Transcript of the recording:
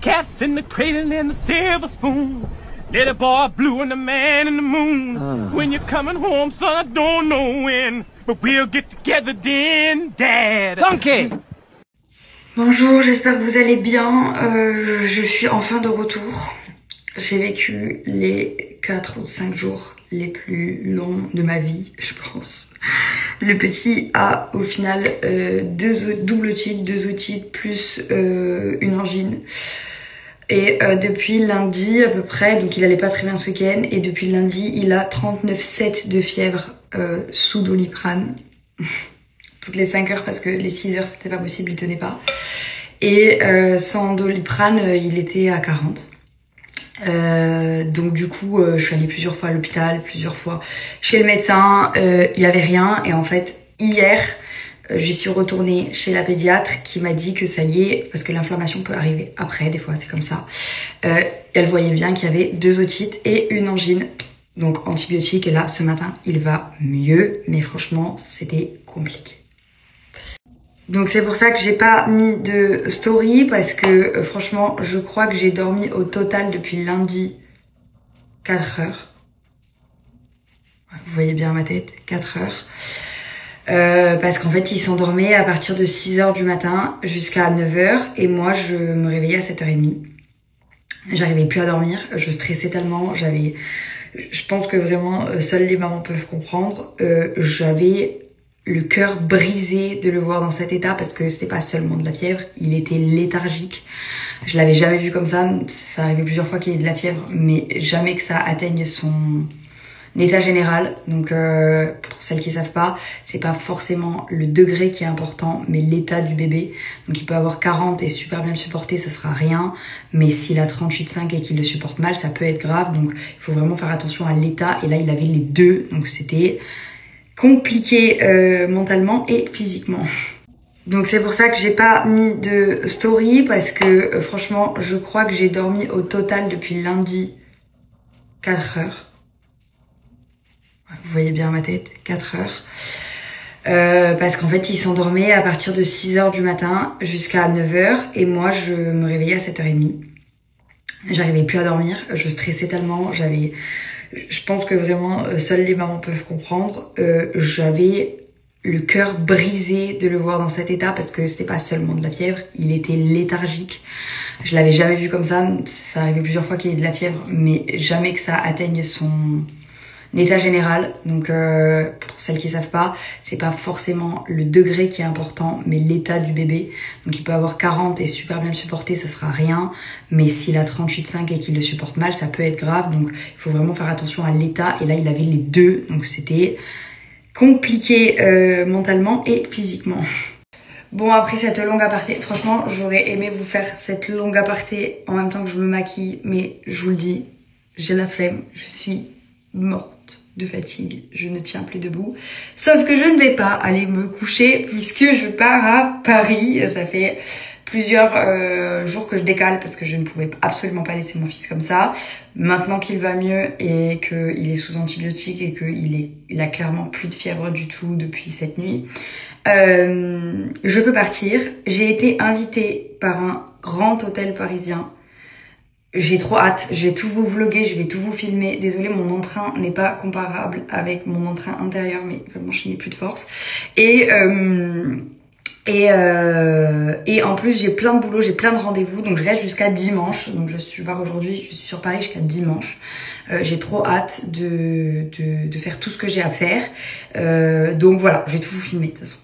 cats in the cradle and the silver spoon. Little boy blue and the man in the moon. When you're coming home, son, I don't know when, but we'll get together then, Dad. Donkey. Bonjour, j'espère que vous allez bien. Je suis enfin de retour. J'ai vécu les 4 ou 5 jours les plus longs de ma vie, je pense. Le petit a au final deux double otites, 2 otites plus une angine. Et depuis lundi à peu près, donc il allait pas très bien ce week-end, et depuis lundi il a 39,7 de fièvre sous Doliprane. Toutes les 5 heures parce que les 6 heures c'était pas possible, il tenait pas. Et sans Doliprane il était à 40. Donc du coup je suis allée plusieurs fois à l'hôpital, plusieurs fois chez le médecin, il y avait rien. Et en fait hier j'y suis retournée chez la pédiatre qui m'a dit que ça y est, parce que l'inflammation peut arriver après, des fois c'est comme ça. Elle voyait bien qu'il y avait 2 otites et une angine, donc antibiotiques. Et là ce matin il va mieux, mais franchement c'était compliqué. Donc c'est pour ça que j'ai pas mis de story, parce que franchement je crois que j'ai dormi au total depuis lundi 4 heures. Vous voyez bien ma tête, 4 heures. Parce qu'en fait il s'endormait à partir de 6 heures du matin jusqu'à 9 heures, et moi je me réveillais à 7h30. J'arrivais plus à dormir, je stressais tellement, je pense que vraiment seules les mamans peuvent comprendre, j'avais le cœur brisé de le voir dans cet état, parce que c'était pas seulement de la fièvre, il était léthargique. Je l'avais jamais vu comme ça, ça arrivait plusieurs fois qu'il y ait de la fièvre, mais jamais que ça atteigne son état général. Donc pour celles qui savent pas, c'est pas forcément le degré qui est important, mais l'état du bébé. Donc il peut avoir 40 et super bien le supporter, ça sera rien, mais s'il a 38,5 et qu'il le supporte mal, ça peut être grave. Donc il faut vraiment faire attention à l'état, et là il avait les deux, donc c'était compliqué mentalement et physiquement. Donc c'est pour ça que j'ai pas mis de story, parce que franchement je crois que j'ai dormi au total depuis lundi 4 heures. Vous voyez bien ma tête, 4 heures. Parce qu'en fait il s'endormait à partir de 6 heures du matin jusqu'à 9 heures, et moi je me réveillais à 7h30. J'arrivais plus à dormir, je stressais tellement, je pense que vraiment seules les mamans peuvent comprendre, j'avais le cœur brisé de le voir dans cet état, parce que c'était pas seulement de la fièvre, il était léthargique. Je l'avais jamais vu comme ça, ça arrivait plusieurs fois qu'il y ait de la fièvre, mais jamais que ça atteigne son état général. Donc pour celles qui savent pas, c'est pas forcément le degré qui est important, mais l'état du bébé. Donc il peut avoir 40 et super bien le supporter, ça sera rien, mais s'il a 38,5 et qu'il le supporte mal, ça peut être grave. Donc il faut vraiment faire attention à l'état, et là il avait les deux, donc c'était compliqué mentalement et physiquement. Bon, après cette longue aparté, franchement j'aurais aimé vous faire cette longue aparté en même temps que je me maquille, mais je vous le dis, j'ai la flemme, je suis morte de fatigue, je ne tiens plus debout. Sauf que je ne vais pas aller me coucher, puisque je pars à Paris. Ça fait plusieurs jours que je décale, parce que je ne pouvais absolument pas laisser mon fils comme ça. Maintenant qu'il va mieux et qu'il est sous antibiotiques et qu'il a clairement plus de fièvre du tout depuis cette nuit, je peux partir. J'ai été invitée par un grand hôtel parisien. J'ai trop hâte, je vais tout vous vlogger, je vais tout vous filmer. Désolée, mon entrain n'est pas comparable avec mon entrain intérieur, mais vraiment je n'ai plus de force. Et en plus j'ai plein de boulot, j'ai plein de rendez-vous, donc je reste jusqu'à dimanche. Donc je pars aujourd'hui, je suis sur Paris jusqu'à dimanche. J'ai trop hâte de faire tout ce que j'ai à faire. Donc voilà, je vais tout vous filmer de toute façon.